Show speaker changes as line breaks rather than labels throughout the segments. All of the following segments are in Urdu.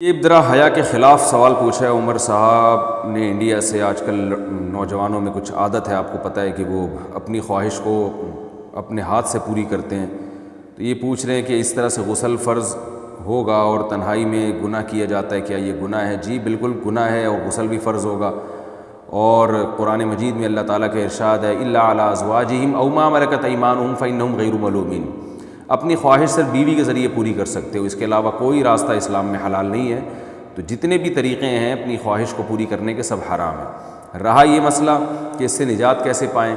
یہ ذرا حیا کے خلاف سوال پوچھا ہے عمر صاحب نے انڈیا سے۔ آج کل نوجوانوں میں کچھ عادت ہے، آپ کو پتہ ہے کہ وہ اپنی خواہش کو اپنے ہاتھ سے پوری کرتے ہیں، تو یہ پوچھ رہے ہیں کہ اس طرح سے غسل فرض ہوگا اور تنہائی میں گناہ کیا جاتا ہے، کیا یہ گناہ ہے؟ جی بالکل گناہ ہے، اور غسل بھی فرض ہوگا۔ اور قرآن مجید میں اللہ تعالیٰ کا ارشاد ہے الا علی ازواجہم او ما ملکت ایمانہم فانہم غیر ملومین، اپنی خواہش صرف بیوی کے ذریعے پوری کر سکتے ہو، اس کے علاوہ کوئی راستہ اسلام میں حلال نہیں ہے۔ تو جتنے بھی طریقے ہیں اپنی خواہش کو پوری کرنے کے سب حرام ہیں۔ رہا یہ مسئلہ کہ اس سے نجات کیسے پائیں،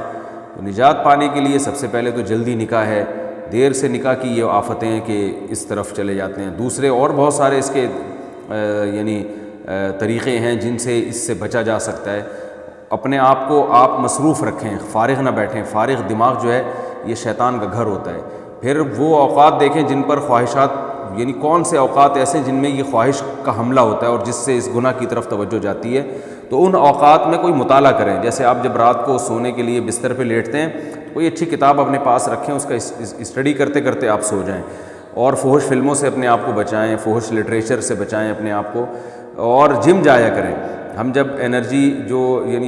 تو نجات پانے کے لیے سب سے پہلے تو جلدی نکاح ہے۔ دیر سے نکاح کی یہ آفتیں ہیں کہ اس طرف چلے جاتے ہیں۔ دوسرے اور بہت سارے اس کے طریقے ہیں جن سے اس سے بچا جا سکتا ہے۔ اپنے آپ کو آپ مصروف رکھیں، فارغ نہ بیٹھیں۔ فارغ دماغ جو ہے یہ شیطان کا گھر ہوتا ہے۔ پھر وہ اوقات دیکھیں جن پر خواہشات، یعنی کون سے اوقات ایسے جن میں یہ خواہش کا حملہ ہوتا ہے اور جس سے اس گناہ کی طرف توجہ جاتی ہے، تو ان اوقات میں کوئی مطالعہ کریں۔ جیسے آپ جب رات کو سونے کے لیے بستر پہ لیٹتے ہیں، کوئی اچھی کتاب اپنے پاس رکھیں، اس کا اسٹڈی کرتے کرتے آپ سو جائیں، اور فحش فلموں سے اپنے آپ کو بچائیں، فحش لٹریچر سے بچائیں اپنے آپ کو، اور جم جایا کریں۔ ہم جب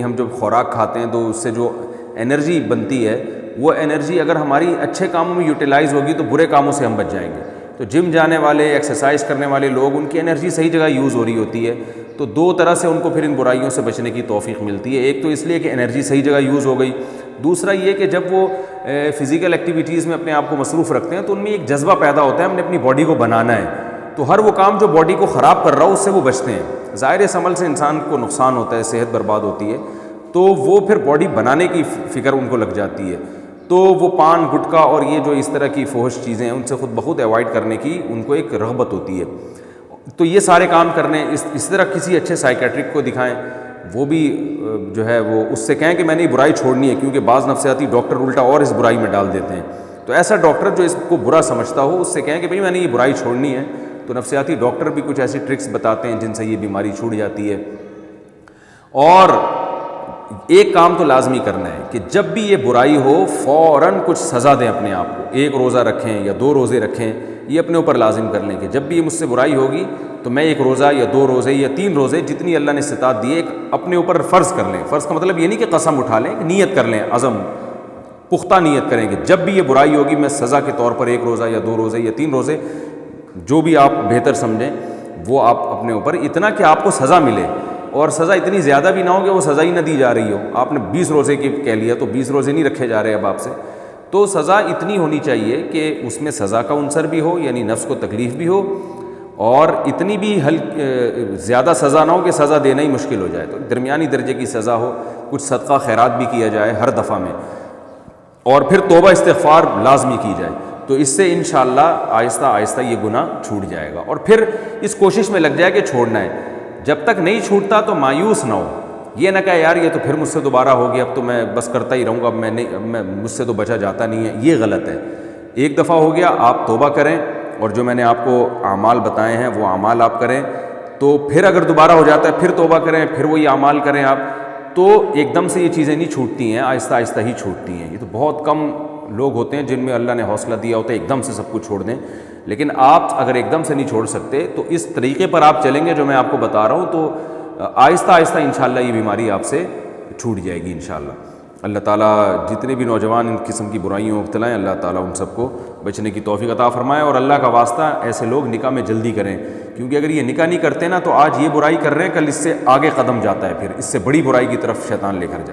ہم جب خوراک کھاتے ہیں تو اس سے جو انرجی بنتی ہے، وہ انرجی اگر ہماری اچھے کاموں میں یوٹیلائز ہوگی تو برے کاموں سے ہم بچ جائیں گے۔ تو جم جانے والے، ایکسرسائز کرنے والے لوگ، ان کی انرجی صحیح جگہ یوز ہو رہی ہوتی ہے، تو دو طرح سے ان کو پھر ان برائیوں سے بچنے کی توفیق ملتی ہے۔ ایک تو اس لیے کہ انرجی صحیح جگہ یوز ہو گئی، دوسرا یہ کہ جب وہ فزیکل ایکٹیویٹیز میں اپنے آپ کو مصروف رکھتے ہیں تو ان میں ایک جذبہ پیدا ہوتا ہے ہم نے اپنی باڈی کو بنانا ہے، تو ہر وہ کام جو باڈی کو خراب کر رہا ہو اس سے وہ بچتے ہیں۔ ظاہر اس عمل سے انسان کو نقصان ہوتا ہے، صحت برباد ہوتی ہے، تو وہ پھر باڈی بنانے کی فکر ان کو لگ جاتی ہے، تو وہ پان گٹکا اور یہ جو اس طرح کی فحش چیزیں ہیں ان سے خود بخود ایوائڈ کرنے کی ان کو ایک رغبت ہوتی ہے۔ تو یہ سارے کام کرنے، اس طرح کسی اچھے سائیکیٹرک کو دکھائیں، وہ بھی جو ہے وہ اس سے کہیں کہ میں نے یہ برائی چھوڑنی ہے، کیونکہ بعض نفسیاتی ڈاکٹر الٹا اور اس برائی میں ڈال دیتے ہیں۔ تو ایسا ڈاکٹر جو اس کو برا سمجھتا ہو اس سے کہیں کہ بھئی میں نے یہ برائی چھوڑنی ہے، تو نفسیاتی ڈاکٹر بھی کچھ ایسی ٹرکس بتاتے ہیں جن سے یہ بیماری چھوٹ جاتی ہے۔ اور ایک کام تو لازمی کرنا ہے کہ جب بھی یہ برائی ہو فوراً کچھ سزا دیں اپنے آپ کو، ایک روزہ رکھیں یا 2 روزے رکھیں، یہ اپنے اوپر لازم کر لیں کہ جب بھی یہ مجھ سے برائی ہوگی تو میں 1 روزہ یا 2 روزے یا 3 روزے جتنی اللہ نے استطاعت دی ہے ایک اپنے اوپر فرض کر لیں۔ فرض کا مطلب یہ نہیں کہ قسم اٹھا لیں، کہ نیت کر لیں، عزم پختہ نیت کریں کہ جب بھی یہ برائی ہوگی میں سزا کے طور پر 1 روزہ یا 2 روزے یا 3 روزے، جو بھی آپ بہتر سمجھیں وہ آپ اپنے اوپر، اتنا کہ آپ کو سزا ملے، اور سزا اتنی زیادہ بھی نہ ہو کہ وہ سزا ہی نہ دی جا رہی ہو۔ آپ نے 20 روزے کی کہہ لیا تو 20 روزے نہیں رکھے جا رہے اب آپ سے، تو سزا اتنی ہونی چاہیے کہ اس میں سزا کا عنصر بھی ہو، یعنی نفس کو تکلیف بھی ہو، اور اتنی بھی زیادہ سزا نہ ہو کہ سزا دینا ہی مشکل ہو جائے، تو درمیانی درجے کی سزا ہو، کچھ صدقہ خیرات بھی کیا جائے ہر دفعہ میں، اور پھر توبہ استغفار لازمی کی جائے، تو اس سے انشاءاللہ آہستہ آہستہ یہ گناہ چھوٹ جائے گا۔ اور پھر اس کوشش میں لگ جائے کہ چھوڑنا ہے۔ جب تک نہیں چھوٹتا تو مایوس نہ ہو، یہ نہ کہے یار یہ تو پھر مجھ سے دوبارہ ہو گیا، اب تو میں بس کرتا ہی رہوں گا، مجھ سے تو بچا جاتا نہیں ہے، یہ غلط ہے۔ ایک دفعہ ہو گیا، آپ توبہ کریں، اور جو میں نے آپ کو اعمال بتائے ہیں وہ اعمال آپ کریں، تو پھر اگر دوبارہ ہو جاتا ہے پھر توبہ کریں، پھر وہی اعمال کریں آپ، تو ایک دم سے یہ چیزیں نہیں چھوٹتی ہیں، آہستہ آہستہ ہی چھوٹتی ہیں۔ یہ تو بہت کم لوگ ہوتے ہیں جن میں اللہ نے حوصلہ دیا ہوتا ہے ایک دم سے سب کچھ چھوڑ دیں، لیکن آپ اگر ایک دم سے نہیں چھوڑ سکتے تو اس طریقے پر آپ چلیں گے جو میں آپ کو بتا رہا ہوں، تو آہستہ آہستہ انشاءاللہ یہ بیماری آپ سے چھوٹ جائے گی انشاءاللہ۔ اللہ تعالیٰ جتنے بھی نوجوان ان قسم کی برائیوں میں مبتلا ہیں، اللہ تعالیٰ ان سب کو بچنے کی توفیق عطا فرمائے، اور اللہ کا واسطہ ایسے لوگ نکاح میں جلدی کریں، کیونکہ اگر یہ نکاح نہیں کرتے نا تو آج یہ برائی کر رہے ہیں، کل اس سے آگے قدم جاتا ہے، پھر اس سے بڑی برائی کی طرف شیطان لے کر جاتا ہے۔